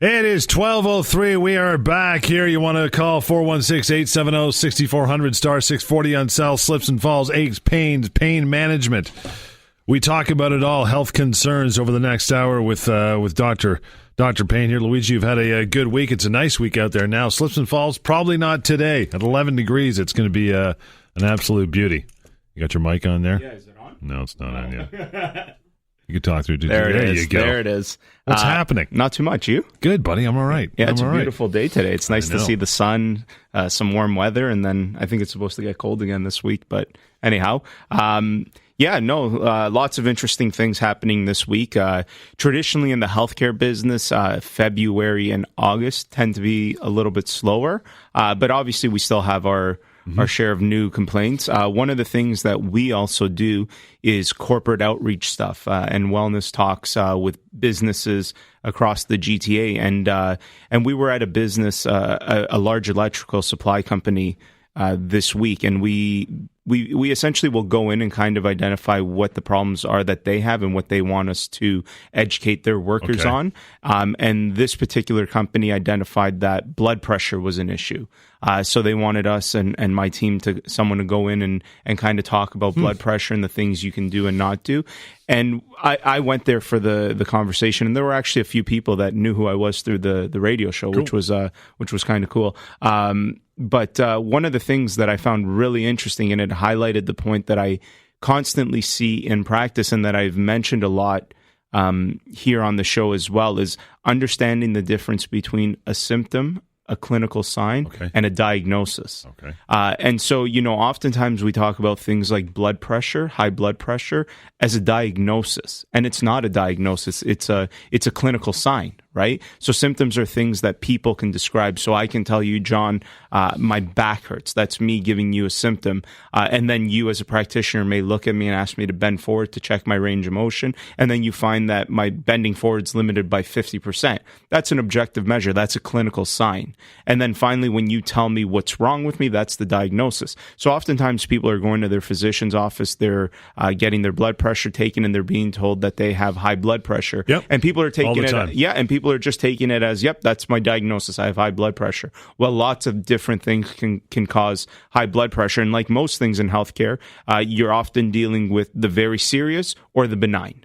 It is 12:03. We are back here. You want to call 416-870-6400 star 640 on cell, slips and falls, aches, pains, pain management. We talk about it all, health concerns over the next hour with Dr. Payne here. Luigi, you've had a good week. It's a nice week out there now. Slips and falls, probably not today. At 11 degrees, it's going to be an absolute beauty. You got your mic on there? Yeah, is it on? No, it's not on yet. You can talk through. There you go. There it is. What's happening? Not too much. You? Good, buddy. I'm all right. Yeah, it's a beautiful day today. It's nice to see the sun, some warm weather, and then I think it's supposed to get cold again this week. But anyhow, lots of interesting things happening this week. Traditionally in the healthcare business, February and August tend to be a little bit slower. But obviously we still have our share of new complaints. One of the things that we also do is corporate outreach stuff and wellness talks with businesses across the GTA. And we were at a business, a large electrical supply company this week, and we essentially will go in and kind of identify what the problems are that they have and what they want us to educate their workers on. And this particular company identified that blood pressure was an issue. So they wanted us and my team someone to go in and kind of talk about blood pressure and the things you can do and not do. And I went there for the conversation, and there were actually a few people that knew who I was through the radio show, cool. which was kind of cool. But one of the things that I found really interesting, and it highlighted the point that I constantly see in practice and that I've mentioned a lot here on the show as well, is understanding the difference between a symptom, a clinical sign, and a diagnosis. And so, oftentimes we talk about things like blood pressure, high blood pressure, as a diagnosis. And it's not a diagnosis. It's a clinical sign, right? So symptoms are things that people can describe. So I can tell you, John, my back hurts. That's me giving you a symptom. And then you as a practitioner may look at me and ask me to bend forward to check my range of motion. And then you find that my bending forward is limited by 50%. That's an objective measure. That's a clinical sign. And then finally, when you tell me what's wrong with me, that's the diagnosis. So oftentimes people are going to their physician's office, they're getting their blood pressure taken, and they're being told that they have high blood pressure. Yep. And people are taking it, and people are just taking it as, yep, that's my diagnosis. I have high blood pressure. Well, lots of different things can cause high blood pressure. And like most things in healthcare, you're often dealing with the very serious or the benign.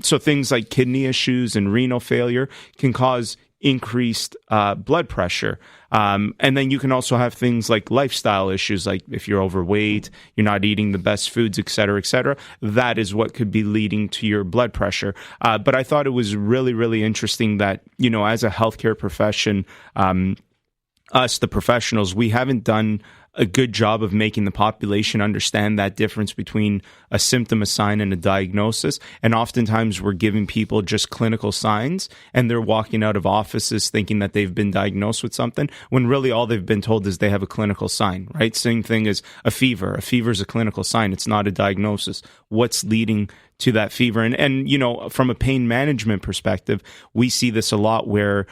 So things like kidney issues and renal failure can cause increased blood pressure. And then you can also have things like lifestyle issues, like if you're overweight, you're not eating the best foods, et cetera, et cetera. That is what could be leading to your blood pressure. But I thought it was really, really interesting that, as a healthcare profession, us, the professionals, we haven't done a good job of making the population understand that difference between a symptom, a sign, and a diagnosis. And oftentimes we're giving people just clinical signs, and they're walking out of offices thinking that they've been diagnosed with something, when really all they've been told is they have a clinical sign, right? Same thing as a fever. A fever is a clinical sign. It's not a diagnosis. What's leading to that fever? And from a pain management perspective, we see this a lot where,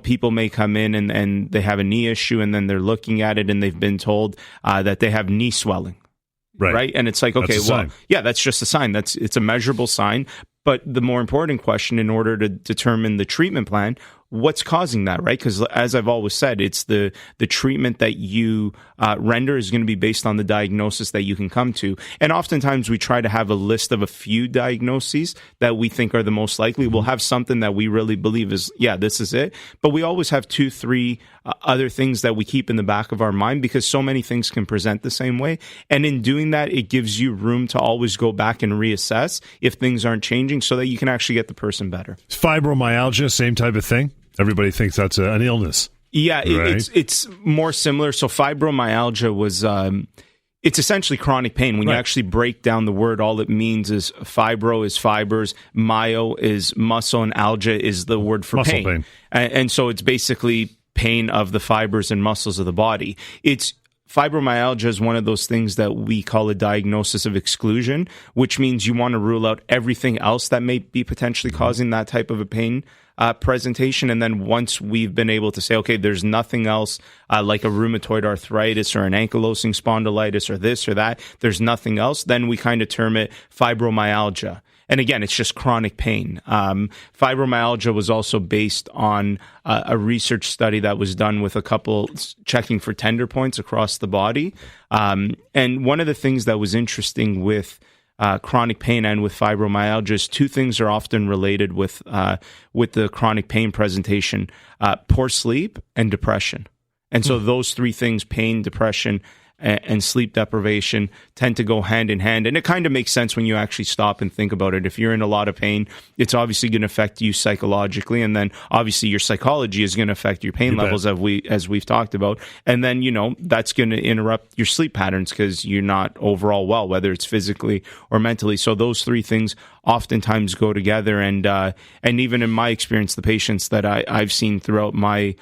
people may come in and they have a knee issue, and then they're looking at it and they've been told that they have knee swelling. Right. And it's like, okay, that's just a sign. It's a measurable sign. But the more important question, in order to determine the treatment plan, what's causing that, right? Because as I've always said, it's the treatment that you render is going to be based on the diagnosis that you can come to. And oftentimes we try to have a list of a few diagnoses that we think are the most likely. We'll have something that we really believe is, this is it. But we always have 2-3 other things that we keep in the back of our mind, because so many things can present the same way. And in doing that, it gives you room to always go back and reassess if things aren't changing, so that you can actually get the person better. Fibromyalgia, same type of thing? Everybody thinks that's an illness. Yeah, right? It's more similar. So fibromyalgia was it's essentially chronic pain. When you actually break down the word, all it means is fibro is fibers, myo is muscle, and algia is the word for muscle pain. And so it's basically pain of the fibers and muscles of the body. Fibromyalgia is one of those things that we call a diagnosis of exclusion, which means you want to rule out everything else that may be potentially causing that type of a pain presentation. And then once we've been able to say, okay, there's nothing else like a rheumatoid arthritis or an ankylosing spondylitis or this or that, there's nothing else, then we kind of term it fibromyalgia. and again, it's just chronic pain. Fibromyalgia was also based on a research study that was done with a couple checking for tender points across the body. And one of the things that was interesting with chronic pain and with fibromyalgia is two things are often related with the chronic pain presentation: poor sleep and depression. And so those three things, pain, depression, and sleep deprivation, tend to go hand in hand. And it kind of makes sense when you actually stop and think about it. If you're in a lot of pain, it's obviously going to affect you psychologically. And then obviously your psychology is going to affect your pain levels, as we've talked about. And then, that's going to interrupt your sleep patterns because you're not overall well, whether it's physically or mentally. So those three things oftentimes go together. And even in my experience, the patients that I've seen throughout my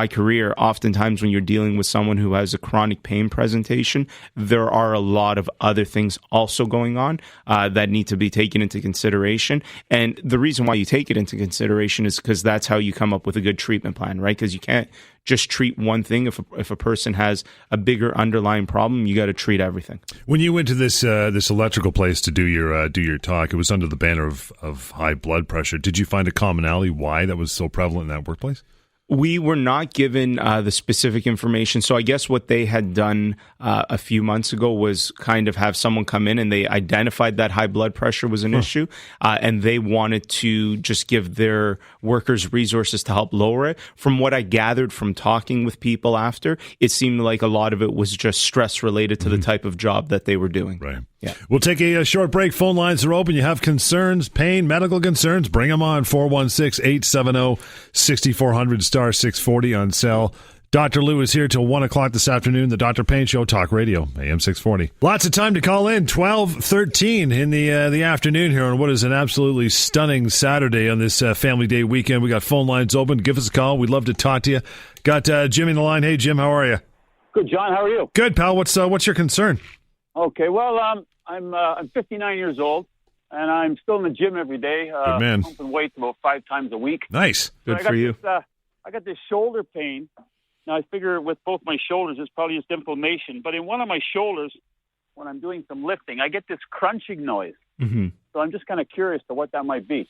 career, oftentimes when you're dealing with someone who has a chronic pain presentation, there are a lot of other things also going on that need to be taken into consideration. And the reason why you take it into consideration is because that's how you come up with a good treatment plan, right? Because you can't just treat one thing. If a person has a bigger underlying problem, you got to treat everything. When you went to this electrical place to do your talk, it was under the banner of high blood pressure. Did you find a commonality why that was so prevalent in that workplace? We were not given the specific information. So I guess what they had done a few months ago was kind of have someone come in and they identified that high blood pressure was an issue, and they wanted to just give their workers resources to help lower it. From what I gathered from talking with people after, it seemed like a lot of it was just stress related to the type of job that they were doing. Right. Yeah. We'll take a short break. Phone lines are open. You have concerns, pain, medical concerns, bring them on. 416-870-6400 star 640 on cell. Dr. Lou is here till 1 o'clock this afternoon. The Dr. Payne Show, Talk Radio, AM 640. Lots of time to call in. 12:13 in the afternoon here on what is an absolutely stunning Saturday on this Family Day weekend. We got phone lines open. Give us a call. We'd love to talk to you. Got Jimmy on the line. Hey, Jim, how are you? Good, John. How are you? Good, pal. What's your concern? Okay, well, I'm 59 years old, and I'm still in the gym every day. Good man. Pumping weights about 5 times a week. Nice. Good for you. I got this shoulder pain. Now, I figure with both my shoulders, it's probably just inflammation. But in one of my shoulders, when I'm doing some lifting, I get this crunching noise. Mm-hmm. So I'm just kind of curious to what that might be.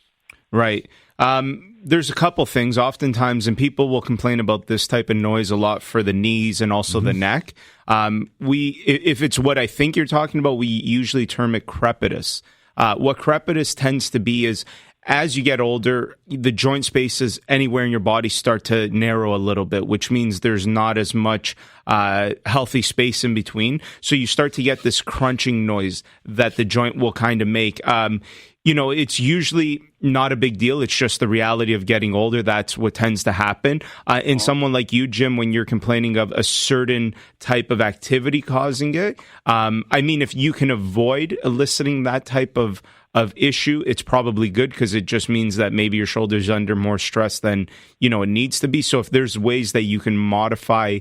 Right. There's a couple things oftentimes, and people will complain about this type of noise a lot for the knees and also the neck. If it's what I think you're talking about, we usually term it crepitus. What crepitus tends to be is as you get older, the joint spaces anywhere in your body start to narrow a little bit, which means there's not as much healthy space in between. So you start to get this crunching noise that the joint will kind of make. It's usually not a big deal. It's just the reality of getting older. That's what tends to happen. In someone like you, Jim, when you're complaining of a certain type of activity causing it, if you can avoid eliciting that type of issue, it's probably good because it just means that maybe your shoulder's under more stress than it needs to be. So if there's ways that you can modify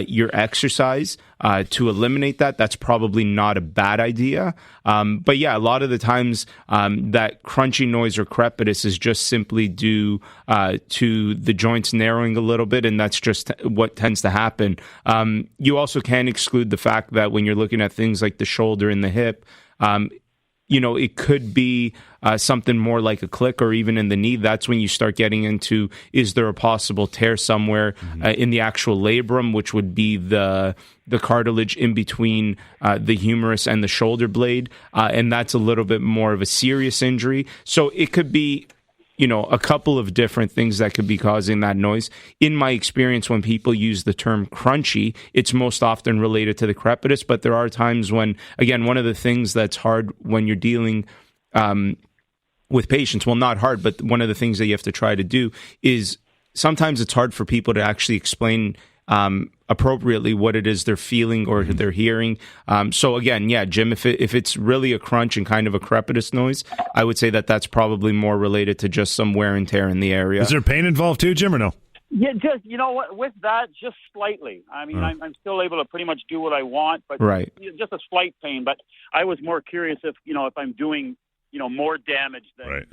your exercise to eliminate that, that's probably not a bad idea. But yeah, a lot of the times that crunchy noise or crepitus is just simply due to the joints narrowing a little bit, and that's just what tends to happen. You also can't exclude the fact that when you're looking at things like the shoulder and the hip, it could be something more like a click or even in the knee. That's when you start getting into, is there a possible tear somewhere in the actual labrum, which would be the cartilage in between the humerus and the shoulder blade. And that's a little bit more of a serious injury. So it could be a couple of different things that could be causing that noise. In my experience, when people use the term crunchy, it's most often related to the crepitus, but there are times when, again, one of the things that's hard when you're dealing with patients, well, not hard, but one of the things that you have to try to do is sometimes it's hard for people to actually explain appropriately what it is they're feeling or they're hearing. So again, yeah, Jim, if it's really a crunch and kind of a crepitus noise, I would say that that's probably more related to just some wear and tear in the area. Is there pain involved too, Jim, or no? Yeah, just, with that, just slightly. I mean, I'm still able to pretty much do what I want, but right. Just a slight pain. But I was more curious if I'm doing, more damage than... Right.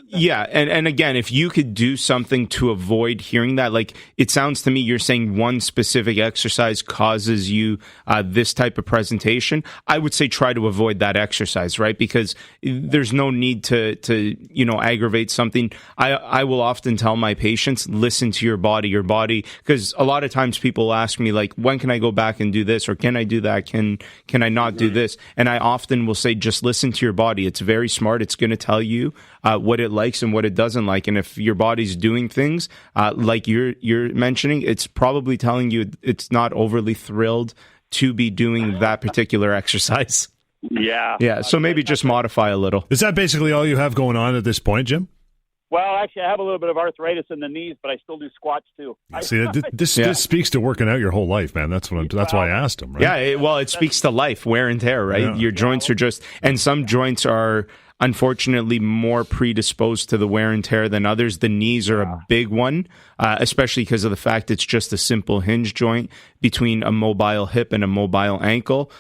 Yeah, and again, if you could do something to avoid hearing that, like it sounds to me you're saying one specific exercise causes you this type of presentation, I would say try to avoid that exercise, right? Because there's no need to aggravate something. I will often tell my patients, listen to your body, because a lot of times people ask me like, when can I go back and do this, or can I do that? Can I not do this? And I often will say, just listen to your body. It's very smart. It's going to tell you what it likes and what it doesn't like. And if your body's doing things like you're mentioning, it's probably telling you it's not overly thrilled to be doing that particular exercise. Yeah. So maybe just modify a little. Is that basically all you have going on at this point, Jim? Well, actually, I have a little bit of arthritis in the knees, but I still do squats too. See, this speaks to working out your whole life, man. That's why I asked him, right? Yeah, it speaks to life, wear and tear, right? Yeah. Your joints are and some joints are unfortunately more predisposed to the wear and tear than others. The knees are a big one, especially because of the fact it's just a simple hinge joint between a mobile hip and a mobile ankle,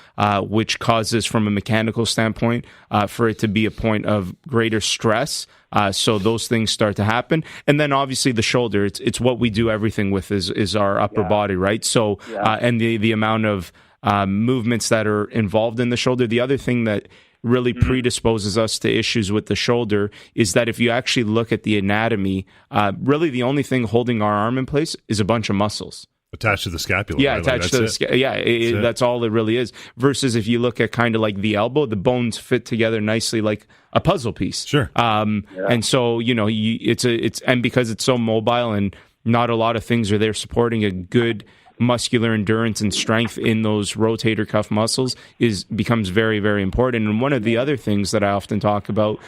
which causes, from a mechanical standpoint, for it to be a point of greater stress. So those things start to happen. And then obviously the shoulder, it's what we do everything with is our upper body, right? So, and the amount of movements that are involved in the shoulder. The other thing that really predisposes us to issues with the shoulder is that if you actually look at the anatomy, really the only thing holding our arm in place is a bunch of muscles. Attached to the scapula. Yeah, right? attached to the scapula. That's all it really is. Versus if you look at kind of like the elbow, the bones fit together nicely like a puzzle piece. Sure. And so, it's because it's so mobile and not a lot of things are there supporting a good muscular endurance and strength in those rotator cuff muscles becomes very, very important. And one of the other things that I often talk about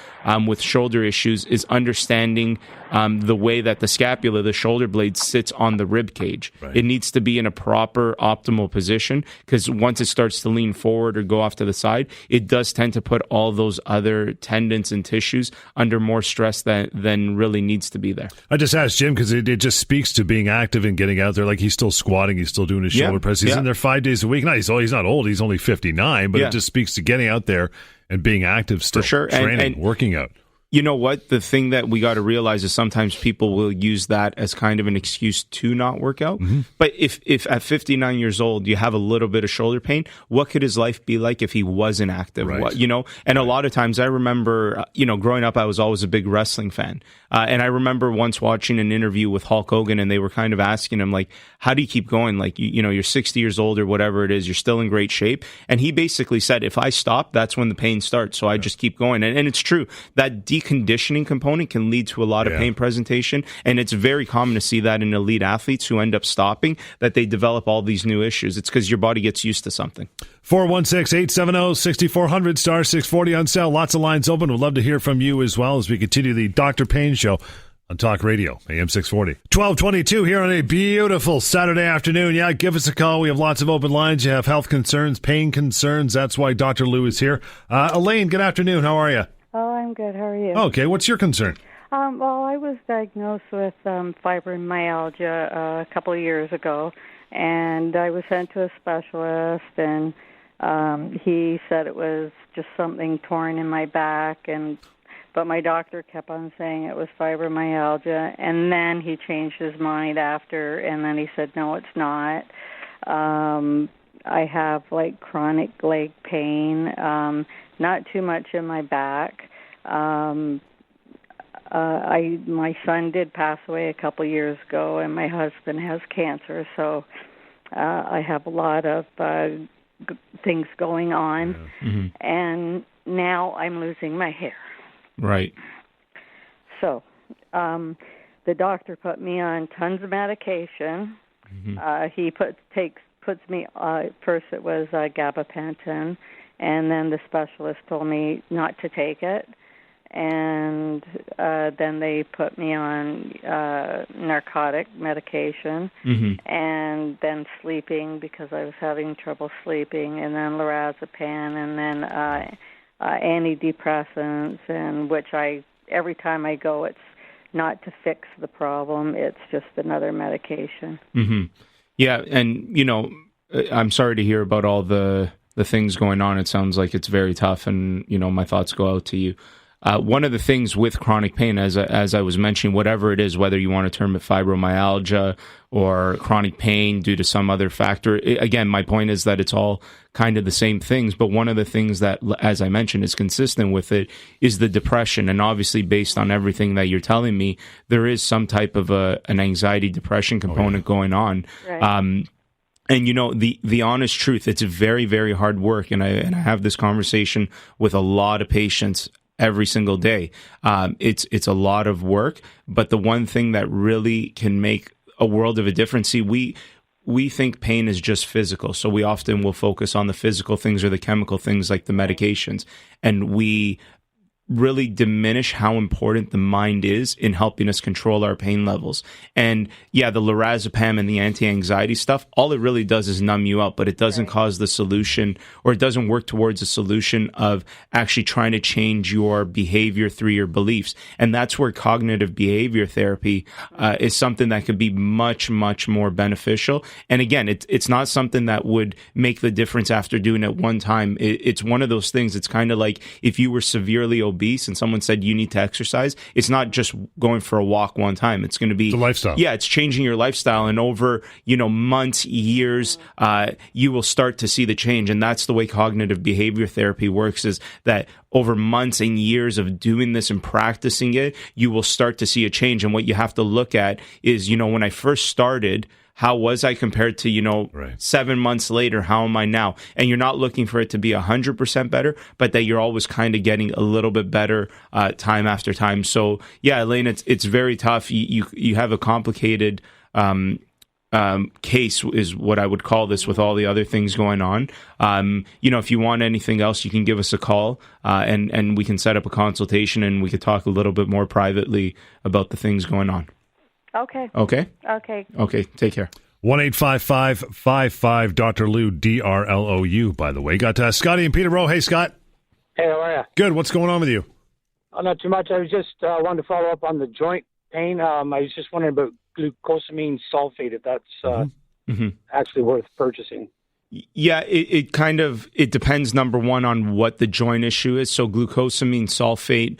with shoulder issues is understanding the way that the scapula, the shoulder blade, sits on the rib cage. Right. It needs to be in a proper optimal position, because once it starts to lean forward or go off to the side, it does tend to put all those other tendons and tissues under more stress than really needs to be there. I just asked Jim because it just speaks to being active and getting out there. Like, he's still squatting, he's still doing his shoulder press. He's in there 5 days a week. No, he's not old. He's only 59, but it just speaks to getting out there and being active still. For sure. Training, and working out. You know what? The thing that we got to realize is sometimes people will use that as kind of an excuse to not work out. Mm-hmm. But if at 59 years old you have a little bit of shoulder pain, what could his life be like if he wasn't active? Right. And a lot of times I remember, growing up, I was always a big wrestling fan. And I remember once watching an interview with Hulk Hogan, and they were kind of asking him, like, how do you keep going? Like, you're 60 years old or whatever it is, you're still in great shape. And he basically said, if I stop, that's when the pain starts. So I just keep going. And it's true. That deconditioning component can lead to a lot of pain presentation. And it's very common to see that in elite athletes who end up stopping, that they develop all these new issues. It's because your body gets used to something. 416-870-6400, star 640 on sale. Lots of lines open. We'd love to hear from you as well as we continue the Dr. Payne Show on Talk Radio, AM 640. 1222 here on a beautiful Saturday afternoon. Yeah, give us a call. We have lots of open lines. You have health concerns, pain concerns. That's why Dr. Lou is here. Elaine, good afternoon. How are you? Oh, I'm good. How are you? Okay, what's your concern? Well, I was diagnosed with fibromyalgia a couple of years ago, and I was sent to a specialist, and he said it was just something torn in my back, but my doctor kept on saying it was fibromyalgia, and then he changed his mind after, and then he said, no, it's not. I have, chronic leg pain, not too much in my back. My son did pass away a couple years ago, and my husband has cancer, so I have a lot of things going on, and now I'm losing my hair. Right. So the doctor put me on tons of medication. He puts me, first it was gabapentin, and then the specialist told me not to take it. And then they put me on narcotic medication, and then sleeping because I was having trouble sleeping, and then lorazepam, and then antidepressants, and which every time I go, it's not to fix the problem, it's just another medication. Yeah, and I'm sorry to hear about all the things going on. It sounds like it's very tough, and my thoughts go out to you. one of the things with chronic pain, as I was mentioning, whatever it is, whether you want to term it fibromyalgia or chronic pain due to some other factor, again, my point is that it's all kind of the same things. But one of the things that, as I mentioned, is consistent with it is the depression. And obviously, based on everything that you're telling me, there is some type of an anxiety depression component going on. Right. And the honest truth, it's very, very hard work. And I have this conversation with a lot of patients every single day. It's a lot of work, but the one thing that really can make a world of a difference, see, we think pain is just physical. So we often will focus on the physical things or the chemical things like the medications. And we really diminish how important the mind is in helping us control our pain levels. And yeah, the lorazepam and the anti-anxiety stuff, all it really does is numb you out, but it doesn't cause the solution, or it doesn't work towards a solution of actually trying to change your behavior through your beliefs. And that's where cognitive behavior therapy is something that could be much, much more beneficial. And again, it's not something that would make the difference after doing it one time. It's one of those things. It's kind of like if you were severely obese and someone said you need to exercise, it's not just going for a walk one time. It's going to be the lifestyle. Yeah, it's changing your lifestyle, and over months, years, you will start to see the change. And that's the way cognitive behavior therapy works, is that over months and years of doing this and practicing it, you will start to see a change. And what you have to look at is, when I first started, how was I compared to, 7 months later? How am I now? And you're not looking for it to be 100% better, but that you're always kind of getting a little bit better time after time. So yeah, Elaine, it's very tough. You have a complicated case is what I would call this, with all the other things going on. If you want anything else, you can give us a call and we can set up a consultation and we could talk a little bit more privately about the things going on. Okay. Okay? Okay, take care. 1-855-55 Dr. Lou, DRLOU, by the way. Got Scotty and Peterborough. Hey, Scott. Hey, how are you? Good. What's going on with you? Oh, not too much. I was just wanted to follow up on the joint pain. I was just wondering about glucosamine sulfate, if that's actually worth purchasing. Yeah, it depends, number one, on what the joint issue is. So glucosamine sulfate,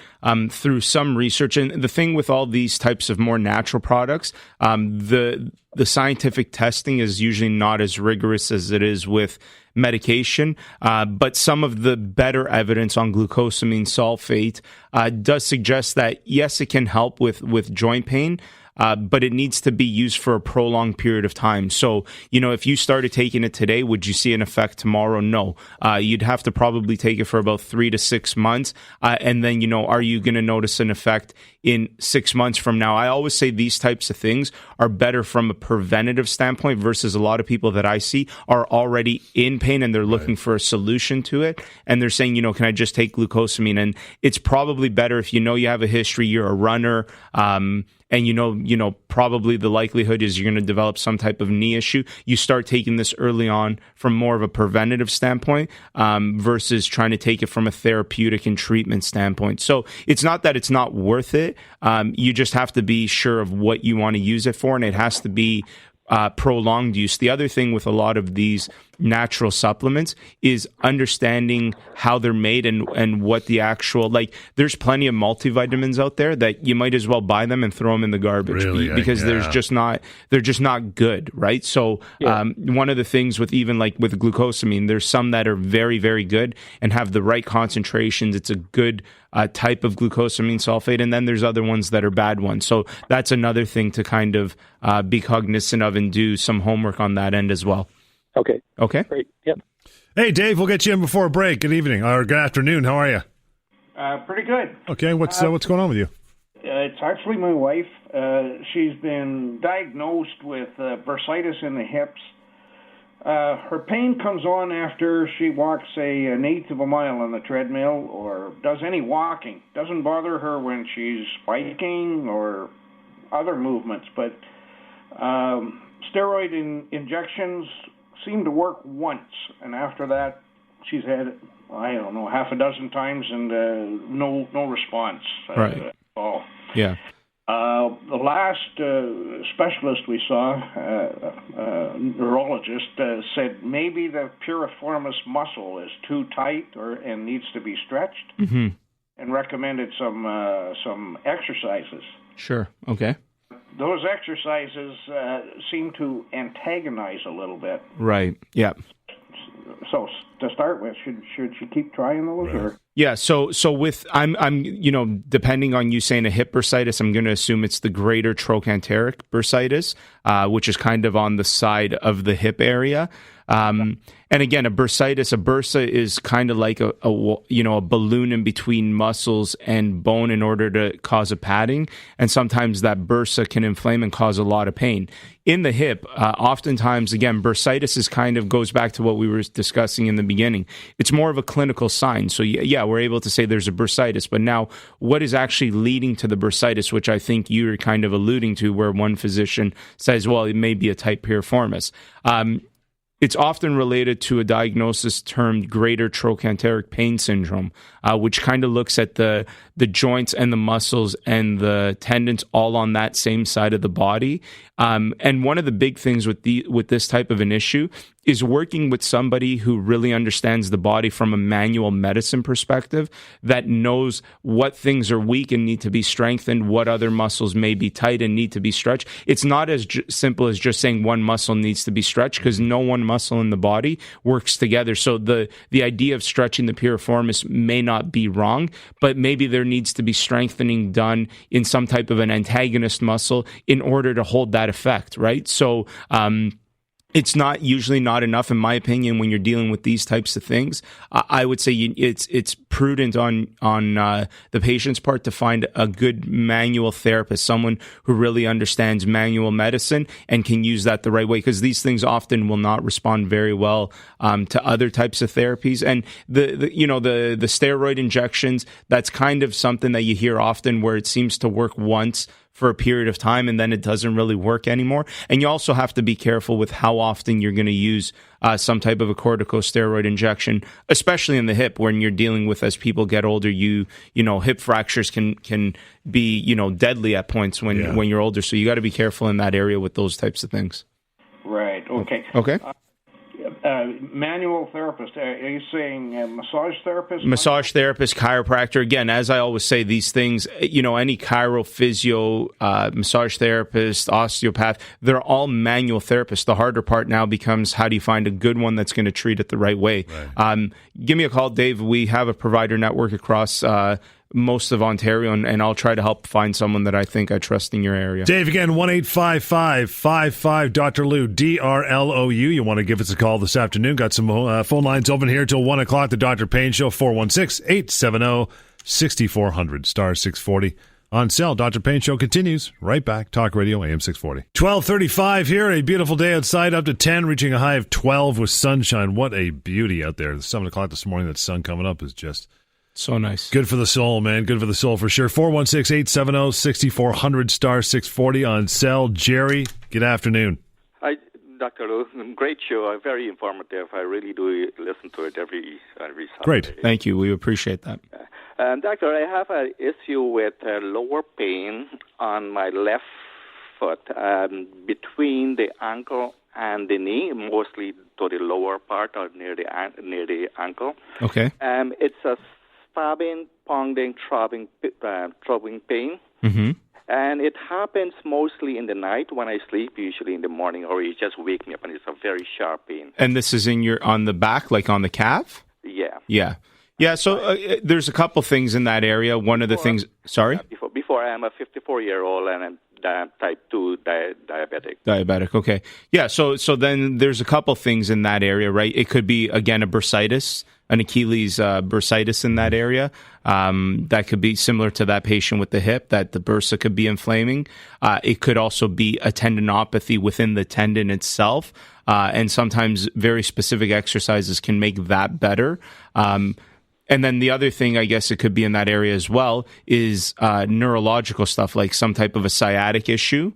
through some research, and the thing with all these types of more natural products, the scientific testing is usually not as rigorous as it is with medication, but some of the better evidence on glucosamine sulfate does suggest that, yes, it can help with joint pain, but it needs to be used for a prolonged period of time. So, if you started taking it today, would you see an effect tomorrow? No. You'd have to probably take it for about 3 to 6 months. And then, are you going to notice an effect in 6 months from now? I always say these types of things are better from a preventative standpoint versus a lot of people that I see are already in pain and they're looking for a solution to it. And they're saying, can I just take glucosamine? And it's probably better if you have a history, you're a runner, and probably the likelihood is you're going to develop some type of knee issue. You start taking this early on from more of a preventative standpoint versus trying to take it from a therapeutic and treatment standpoint. So it's not that it's not worth it. You just have to be sure of what you want to use it for, and it has to be prolonged use. The other thing with a lot of these natural supplements is understanding how they're made and what the actual, there's plenty of multivitamins out there that you might as well buy them and throw them in the garbage because they're just not good, right? So one of the things with even with glucosamine, there's some that are very, very good and have the right concentrations. It's a good type of glucosamine sulfate, and then there's other ones that are bad ones. So that's another thing to kind of be cognizant of and do some homework on that end as well. Okay. Great. Yep. Hey, Dave, we'll get you in before a break. Good evening or good afternoon. How are you? Pretty good. Okay. What's going on with you? It's actually my wife. She's been diagnosed with bursitis in the hips. Her pain comes on after she walks an eighth of a mile on the treadmill or does any walking. Doesn't bother her when she's biking or other movements, but steroid injections seem to work once, and after that she's had, I don't know, half a dozen times and no response at all. Yeah. The last specialist we saw, neurologist, said maybe the piriformis muscle is too tight and needs to be stretched. Mm-hmm. and recommended some exercises. Sure. Okay. Those exercises seem to antagonize a little bit. Right. Yeah. So to start with, should she keep trying those? Or? Yeah. So with I'm depending on you saying a hip bursitis, I'm going to assume it's the greater trochanteric bursitis, which is kind of on the side of the hip area. And again, a bursa is kind of like a balloon in between muscles and bone in order to cause a padding. And sometimes that bursa can inflame and cause a lot of pain. In the hip, oftentimes, again, bursitis is kind of goes back to what we were discussing in the beginning. It's more of a clinical sign. So yeah, we're able to say there's a bursitis, but now what is actually leading to the bursitis, which I think you're kind of alluding to, where one physician says, well, it may be a type piriformis. It's often related to a diagnosis termed greater trochanteric pain syndrome, which kind of looks at the joints and the muscles and the tendons all on that same side of the body. And one of the big things with this type of an issue is working with somebody who really understands the body from a manual medicine perspective, that knows what things are weak and need to be strengthened, what other muscles may be tight and need to be stretched. It's not as simple as just saying one muscle needs to be stretched, because no one muscle in the body works together. So the idea of stretching the piriformis may not be wrong, but maybe there needs to be strengthening done in some type of an antagonist muscle in order to hold that effect, right? So it's not usually not enough, in my opinion, when you're dealing with these types of things. I would say it's prudent on the patient's part to find a good manual therapist, someone who really understands manual medicine and can use that the right way, because these things often will not respond very well to other types of therapies. And the steroid injections, that's kind of something that you hear often, where it seems to work once for a period of time and then it doesn't really work anymore. And you also have to be careful with how often you're going to use some type of a corticosteroid injection, especially in the hip, when you're dealing with, as people get older, hip fractures can be, deadly at points when you're older. So you got to be careful in that area with those types of things. Right. Okay. Okay. Manual therapist, are you saying massage therapist? Massage therapist, chiropractor. Again, as I always say, these things, any chiro, physio, massage therapist, osteopath, they're all manual therapists. The harder part now becomes, how do you find a good one that's going to treat it the right way? Right. Give me a call, Dave. We have a provider network across most of Ontario, and I'll try to help find someone that I think I trust in your area. Dave, again, 1-855-55 Dr. Lou, DRLOU. You want to give us a call this afternoon? Got some phone lines open here till 1 o'clock. The Dr. Payne Show, 416-870-6400, star 640. On sale. Dr. Payne Show continues right back. Talk Radio AM 640. 12:35 here. A beautiful day outside, up to 10, reaching a high of 12 with sunshine. What a beauty out there. 7 o'clock this morning, that sun coming up is just so nice. Good for the soul, man. Good for the soul for sure. 416-870-6400, star 640 on cell. Jerry, good afternoon. Hi, Dr. Lou. Great show. Very informative. I really do listen to it every Saturday. Great. Thank you. We appreciate that. Doctor, I have an issue with lower pain on my left foot between the ankle and the knee, mostly to the lower part or near the ankle. Okay. It's a stabbing, pounding, throbbing pain. Mm-hmm. And it happens mostly in the night when I sleep, usually in the morning, or you just wake me up, and it's a very sharp pain. And this is on the back, like on the calf? Yeah. Yeah. Yeah, so there's a couple things in that area. One of the things... Sorry? Before I am a 54-year-old, and I'm type 2 diabetic. Diabetic, okay. Yeah, so then there's a couple things in that area, right? It could be, again, a bursitis, an Achilles bursitis in that area. That could be similar to that patient with the hip, that the bursa could be inflaming. It could also be a tendinopathy within the tendon itself, and sometimes very specific exercises can make that better. And then the other thing, I guess it could be in that area as well, is neurological stuff, like some type of a sciatic issue,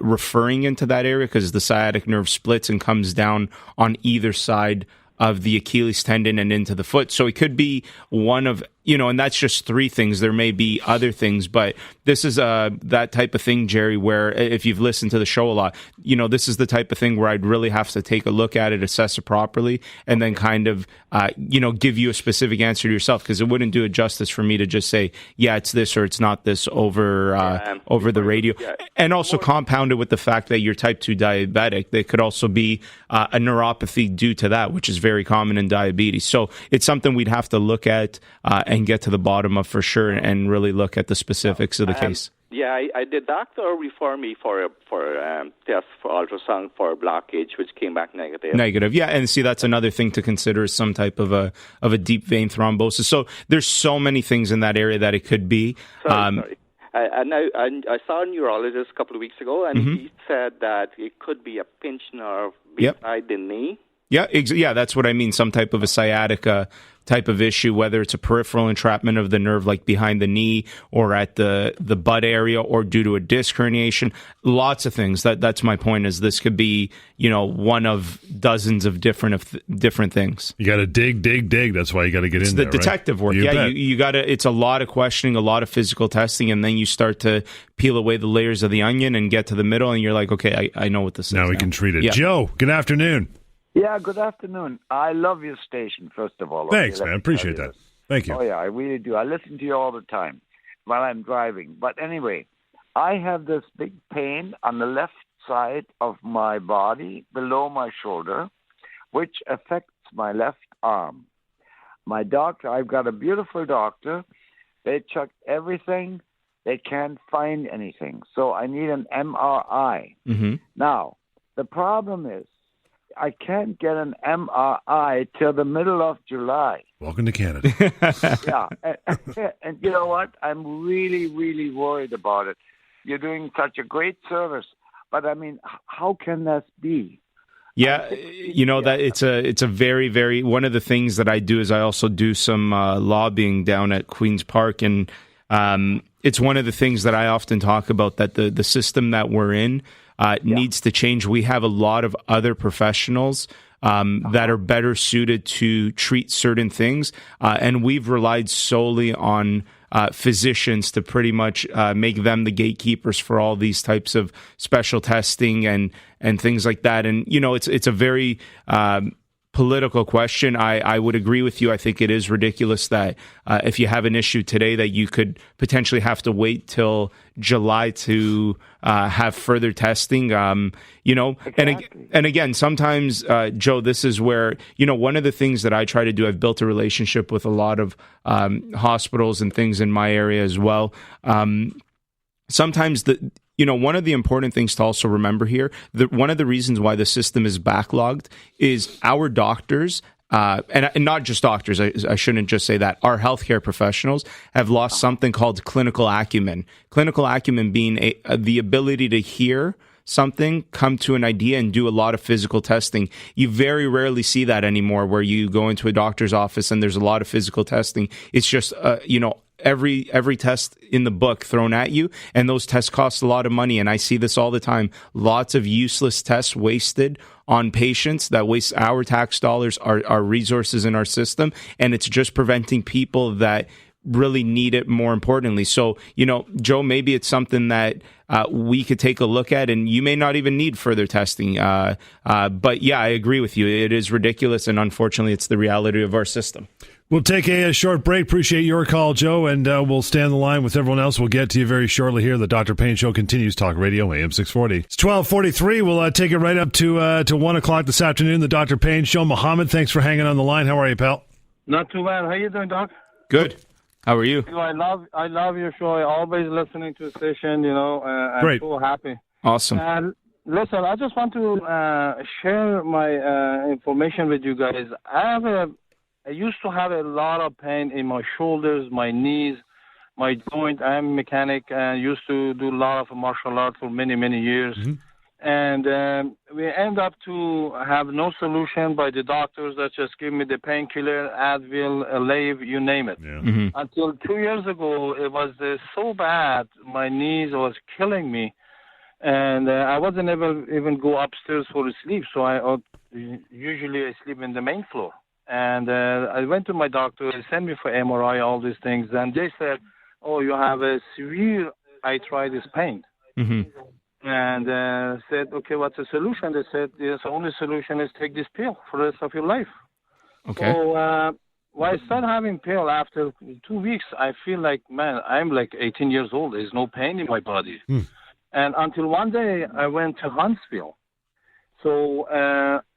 referring into that area, because the sciatic nerve splits and comes down on either side of the Achilles tendon and into the foot. So it could be one of and that's just three things. There may be other things, but this is that type of thing, Jerry, where if you've listened to the show a lot, this is the type of thing where I'd really have to take a look at it, assess it properly, and then kind of, give you a specific answer to yourself, because it wouldn't do it justice for me to just say, yeah, it's this or it's not this over the radio. Yeah. And also compound it with the fact that you're type 2 diabetic. There could also be a neuropathy due to that, which is very common in diabetes. So it's something we'd have to look at and get to the bottom of for sure, and really look at the specifics of the case. Yeah, the doctor referred me for a test for ultrasound for blockage, which came back negative. Negative, yeah, and see, that's another thing to consider, is some type of a deep vein thrombosis. So there's so many things in that area that it could be. Sorry. I saw a neurologist a couple of weeks ago, and he said that it could be a pinched nerve beside the knee. Yeah, that's what I mean. Some type of a sciatica type of issue, whether it's a peripheral entrapment of the nerve, like behind the knee or at the butt area, or due to a disc herniation. Lots of things. That's my point. Is this could be one of dozens of different things. You got to dig. That's why you got to get in there. It's the detective work. You got to. It's a lot of questioning, a lot of physical testing, and then you start to peel away the layers of the onion and get to the middle, and you're like, okay, I know what this is. Now we can treat it. Yeah. Joe, good afternoon. Yeah, good afternoon. I love your station, first of all. Thanks, man. Appreciate that. Thank you. Oh, yeah, I really do. I listen to you all the time while I'm driving. But anyway, I have this big pain on the left side of my body, below my shoulder, which affects my left arm. My doctor, I've got a beautiful doctor. They check everything. They can't find anything. So I need an MRI. Mm-hmm. Now, the problem is, I can't get an MRI till the middle of July. Welcome to Canada. Yeah. And you know what? I'm really, really worried about it. You're doing such a great service. But, I mean, how can that be? Yeah, that it's a very, very, one of the things that I do is I also do some lobbying down at Queen's Park. And it's one of the things that I often talk about, that the system that we're in needs to change. We have a lot of other professionals that are better suited to treat certain things, and we've relied solely on physicians to pretty much make them the gatekeepers for all these types of special testing and things like that. And it's a very political question. I would agree with you. I think it is ridiculous that if you have an issue today, that you could potentially have to wait till July to have further testing. Exactly. And again, sometimes, Joe, this is where, one of the things that I try to do, I've built a relationship with a lot of hospitals and things in my area as well. Sometimes one of the important things to also remember here, one of the reasons why the system is backlogged is our doctors, and not just doctors, I shouldn't just say that, our healthcare professionals have lost something called clinical acumen. Clinical acumen being the ability to hear something, come to an idea, and do a lot of physical testing. You very rarely see that anymore, where you go into a doctor's office and there's a lot of physical testing. It's just, every test in the book thrown at you, and those tests cost a lot of money. And I see this all the time. Lots of useless tests wasted on patients that waste our tax dollars, our resources in our system, and it's just preventing people that really need it more importantly. So, Joe, maybe it's something that we could take a look at, and you may not even need further testing. But yeah, I agree with you. It is ridiculous, and unfortunately, it's the reality of our system. We'll take a short break. Appreciate your call, Joe, and we'll stay on the line with everyone else. We'll get to you very shortly here. The Dr. Payne Show continues. Talk Radio, AM 640. It's 12:43. We'll take it right up to 1 o'clock this afternoon. The Dr. Payne Show. Mohammed, thanks for hanging on the line. How are you, pal? Not too bad. How you doing, Doc? Good. How are you? I love your show. I always listening to the station. I'm Great. so happy. Awesome. Listen, I just want to share my information with you guys. I used to have a lot of pain in my shoulders, my knees, my joint. I'm a mechanic and used to do a lot of martial arts for many, many years. Mm-hmm. And we end up to have no solution by the doctors that just give me the painkiller, Advil, Aleve, you name it. Yeah. Mm-hmm. Until 2 years ago, it was so bad, my knees was killing me. And I wasn't able even go upstairs for sleep, so usually I sleep in the main floor. And I went to my doctor. They sent me for MRI, all these things. And they said, oh, you have a severe arthritis pain. And said, okay, what's the solution? They said, yes, the only solution is take this pill for the rest of your life. Okay. So when I started having pill after 2 weeks, I feel like, man, I'm like 18 years old. There's no pain in my body. And until one day I went to Huntsville. So,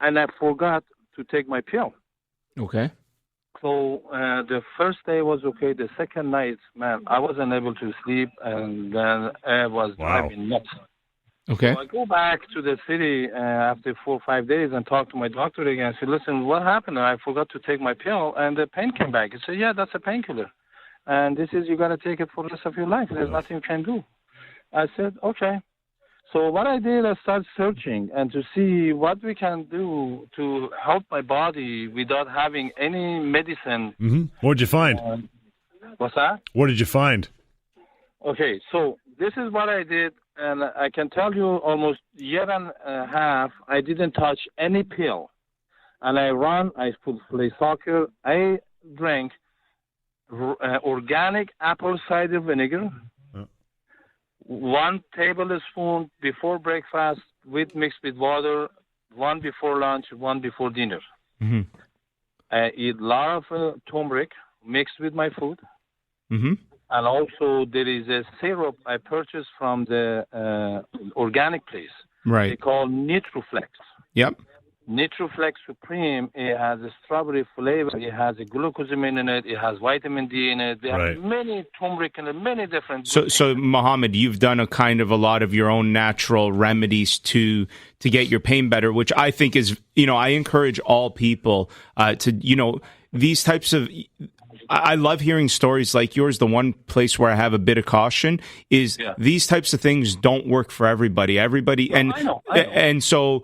and I forgot to take my pill. Okay. So the first day was okay. The second night, man, I wasn't able to sleep, and then I was driving nuts. Okay. So I go back to the city after 4 or 5 days and talk to my doctor again. I said, listen, what happened? I forgot to take my pill, and the pain came back. He said, yeah, that's a painkiller. And this is, you got to take it for the rest of your life. There's nothing you can do. I said, okay. So what I did, I started searching and to see what we can do to help my body without having any medicine. What did you find? What's that? What did you find? Okay, so this is what I did, and I can tell you almost a year and a half, I didn't touch any pill. And I play soccer. I drank organic apple cider vinegar, 1 tablespoon before breakfast mixed with water, 1 before lunch, 1 before dinner. I eat a lot of turmeric mixed with my food. And also there is a syrup I purchased from the organic place. Right. They call Nutriflex. Yep. Nutriflex Supreme, it has a strawberry flavor. It has a glucosamine in it. It has vitamin D in it. There are many turmeric and many different. So Mohammed, you've done a lot of your own natural remedies to get your pain better, which I think is, I encourage all people to, these types of. I love hearing stories like yours. The one place where I have a bit of caution is these types of things don't work for everybody. And I know. And so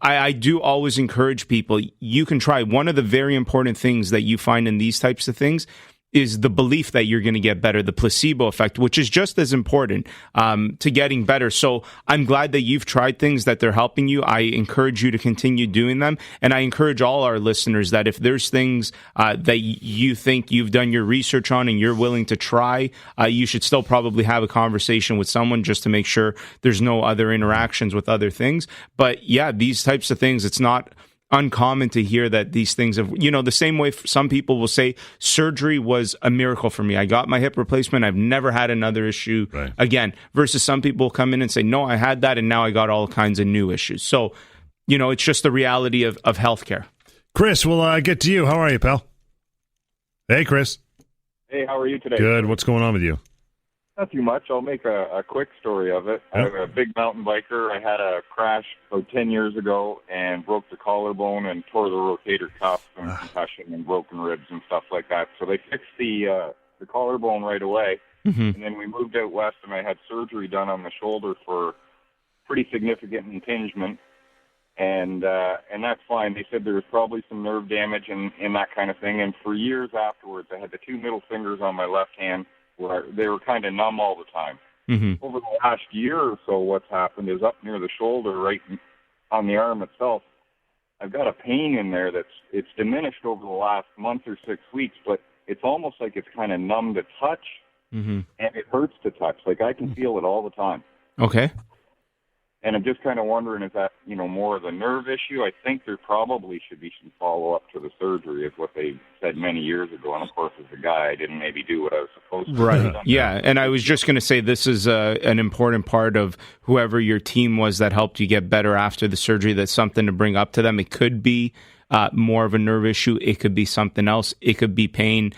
I do always encourage people. You can try. One of the very important things that you find in these types of things is the belief that you're going to get better, the placebo effect, which is just as important to getting better. So I'm glad that you've tried things that they're helping you. I encourage you to continue doing them. And I encourage all our listeners that if there's things that you think you've done your research on and you're willing to try, you should still probably have a conversation with someone just to make sure there's no other interactions with other things. But yeah, these types of things, it's not uncommon to hear that these things have, the same way some people will say surgery was a miracle for me. I got my hip replacement. I've never had another issue again, versus some people come in and say, no, I had that and now I got all kinds of new issues. So, it's just the reality of healthcare. Chris, we'll get to you. How are you, pal? Hey, Chris. Hey, how are you today? Good. What's going on with you? Not too much. I'll make a quick story of it. I'm a big mountain biker. I had a crash about 10 years ago and broke the collarbone and tore the rotator cuff and concussion and broken ribs and stuff like that. So they fixed the collarbone right away. And then we moved out west and I had surgery done on the shoulder for pretty significant impingement. And that's fine. They said there was probably some nerve damage and that kind of thing. And for years afterwards, I had the 2 middle fingers on my left hand where they were kind of numb all the time. Over the last year or so, what's happened is up near the shoulder, right on the arm itself, I've got a pain in there it's diminished over the last month or 6 weeks, but it's almost like it's kind of numb to touch, and it hurts to touch. Like I can feel it all the time. Okay. And I'm just kind of wondering, is that, more of a nerve issue? I think there probably should be some follow-up to the surgery, is what they said many years ago. And, of course, as a guy, I didn't maybe do what I was supposed to. Right. Yeah, and I was just going to say this is an important part of whoever your team was that helped you get better after the surgery. That's something to bring up to them. It could be more of a nerve issue. It could be something else. It could be pain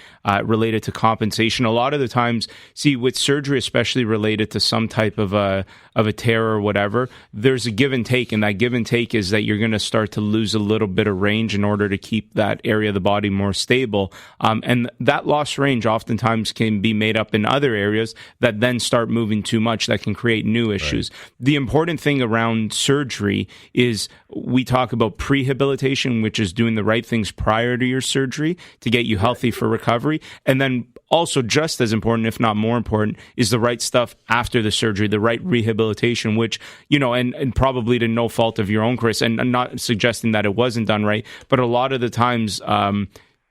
related to compensation. A lot of the times, see, with surgery, especially related to some type of a tear or whatever, there's a give and take, and that give and take is that you're going to start to lose a little bit of range in order to keep that area of the body more stable. And that lost range oftentimes can be made up in other areas that then start moving too much, that can create new issues. The important thing around surgery is we talk about prehabilitation, which is doing the right things prior to your surgery to get you healthy for recovery. And then also just as important, if not more important, is the right stuff after the surgery, the right rehabilitation, which, and probably to no fault of your own, Chris, and I'm not suggesting that it wasn't done right, but a lot of the times,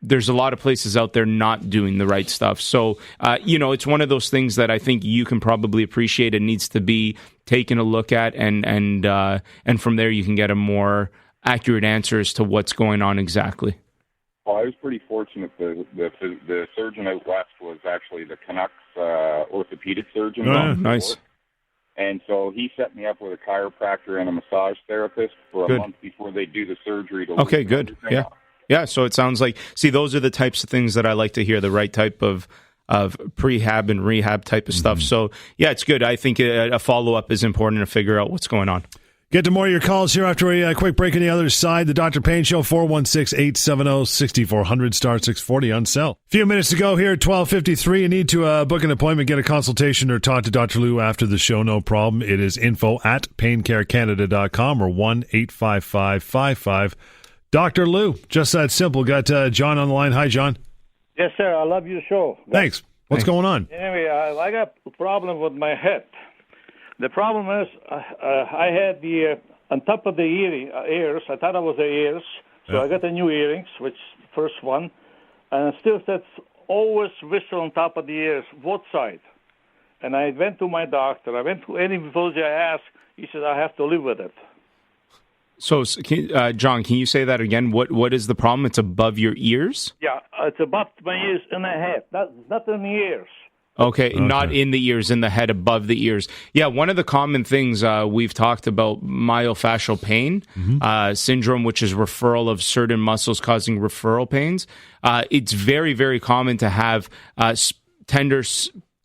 there's a lot of places out there not doing the right stuff. So, it's one of those things that I think you can probably appreciate. It needs to be taken a look at, and from there you can get a more accurate answer as to what's going on exactly. Well, I was pretty fortunate. The surgeon out west was actually the Canucks orthopedic surgeon. Oh, nice. And so he set me up with a chiropractor and a massage therapist for a month before they do the surgery. Okay, good. Yeah. Yeah, so it sounds like, those are the types of things that I like to hear, the right type of prehab and rehab type of stuff. So, yeah, it's good. I think a follow-up is important to figure out what's going on. Get to more of your calls here after a quick break on the other side. The Dr. Payne Show, 416-870-6400, star 640 on cell. A few minutes to go here at 12:53. You need to book an appointment, get a consultation, or talk to Dr. Lou after the show, no problem. It is info@paincarecanada.com or 1-855-55. Dr. Lou, just that simple. Got John on the line. Hi, John. Yes, sir. I love your show. Thanks. What's going on? Anyway, I got a problem with my head. The problem is I had the on top of the ears. I thought it was the ears, so I got the new earrings, which first one, and it still says always whistle on top of the ears, both sides. And I went to my doctor. I went to any village I asked. He said I have to live with it. So, John, can you say that again? What is the problem? It's above your ears? Yeah, it's above my ears and the head. Not in the ears. Okay, not in the ears, in the head, above the ears. Yeah, one of the common things we've talked about, myofascial pain syndrome, which is referral of certain muscles causing referral pains. It's very, very common to have tender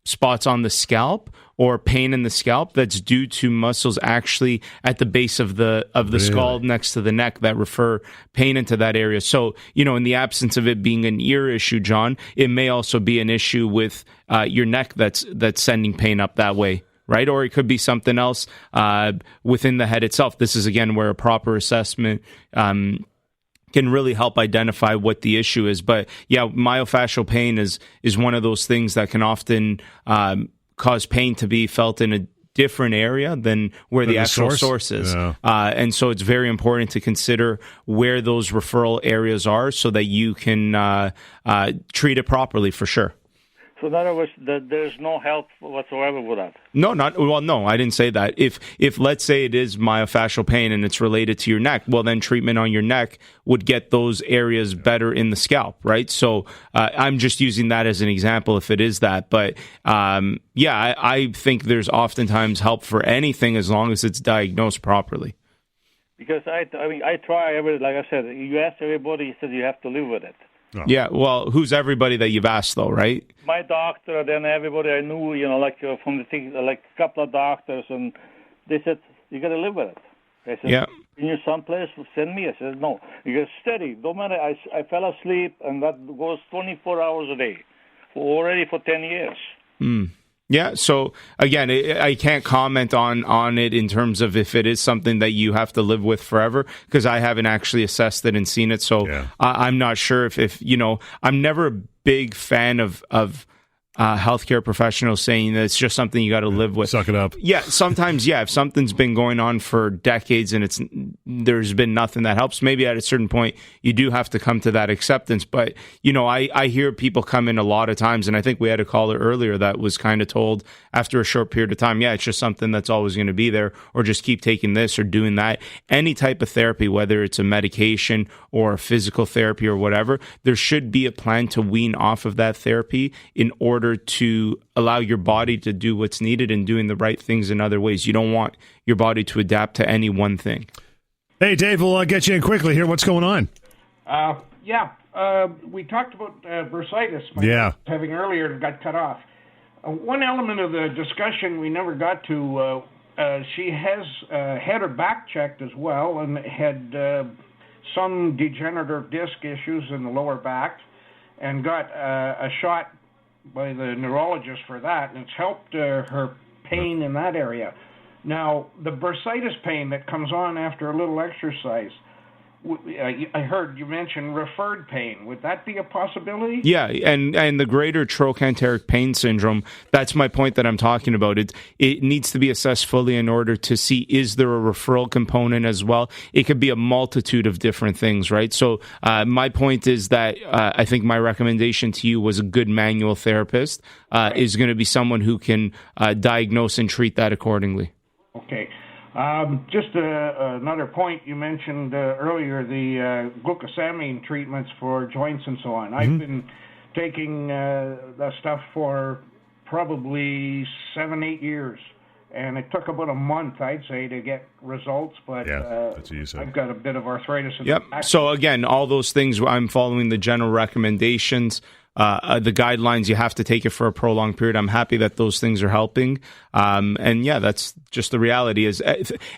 spots on the scalp or pain in the scalp that's due to muscles actually at the base of the skull next to the neck that refer pain into that area. So, in the absence of it being an ear issue, John, it may also be an issue with your neck that's sending pain up that way, right? Or it could be something else within the head itself. This is, again, where a proper assessment can really help identify what the issue is. But yeah, myofascial pain is one of those things that can often cause pain to be felt in a different area than where the actual source is. Yeah. And so it's very important to consider where those referral areas are so that you can treat it properly for sure. So in other words, there's no help whatsoever with that? No, I didn't say that. If let's say it is myofascial pain and it's related to your neck, well, then treatment on your neck would get those areas better in the scalp, right? So I'm just using that as an example if it is that. But I think there's oftentimes help for anything as long as it's diagnosed properly. Because I try like I said, you ask everybody, he said you have to live with it. Oh. Yeah, well, who's everybody that you've asked, though, right? My doctor, then everybody I knew, from the thing, like a couple of doctors, and they said, you got to live with it. I said, yeah. Can you someplace send me? I said, no. You get steady. Don't matter. I fell asleep, and that goes 24 hours a day, already for 10 years. Yeah, so again, I can't comment on it in terms of if it is something that you have to live with forever, because I haven't actually assessed it and seen it. So I'm not sure if I'm never a big fan of healthcare professionals saying that it's just something you got to live with. Suck it up. Yeah, sometimes, if something's been going on for decades and there's been nothing that helps, maybe at a certain point you do have to come to that acceptance. But, I hear people come in a lot of times, and I think we had a caller earlier that was kind of told after a short period of time, it's just something that's always going to be there, or just keep taking this or doing that. Any type of therapy, whether it's a medication or a physical therapy or whatever, there should be a plan to wean off of that therapy in order to allow your body to do what's needed and doing the right things in other ways. You don't want your body to adapt to any one thing. Hey, Dave, we'll get you in quickly here. What's going on? We talked about bursitis having earlier and got cut off. One element of the discussion we never got to, she has had her back checked as well and had some degenerative disc issues in the lower back and got a shot by the neurologist for that, and it's helped her pain in that area. Now, the bursitis pain that comes on after a little exercise, I heard you mention referred pain. Would that be a possibility? Yeah, and the greater trochanteric pain syndrome, that's my point that I'm talking about. It needs to be assessed fully in order to see, is there a referral component as well? It could be a multitude of different things, right? So my point is that I think my recommendation to you was a good manual therapist is going to be someone who can diagnose and treat that accordingly. Okay. Just another point you mentioned earlier, the glucosamine treatments for joints and so on. Mm-hmm. I've been taking that stuff for probably 7-8 years, and it took about a month, I'd say, to get results, but that's what you said. I've got a bit of arthritis in the back. So again, all those things, I'm following the general recommendations. The guidelines, you have to take it for a prolonged period. I'm happy that those things are helping. And that's just the reality is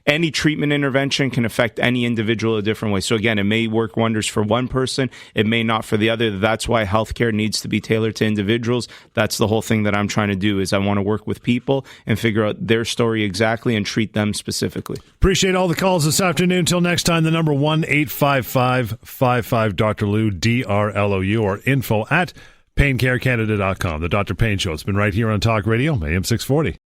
any treatment intervention can affect any individual a different way. So again, it may work wonders for one person. It may not for the other. That's why healthcare needs to be tailored to individuals. That's the whole thing that I'm trying to do is I want to work with people and figure out their story exactly and treat them specifically. Appreciate all the calls this afternoon. Until next time, the number 1-855-55 Dr. Lou, DRLOU, or info@paincarecanada.com. The Dr. Payne Show. It's been right here on Talk Radio, AM 640.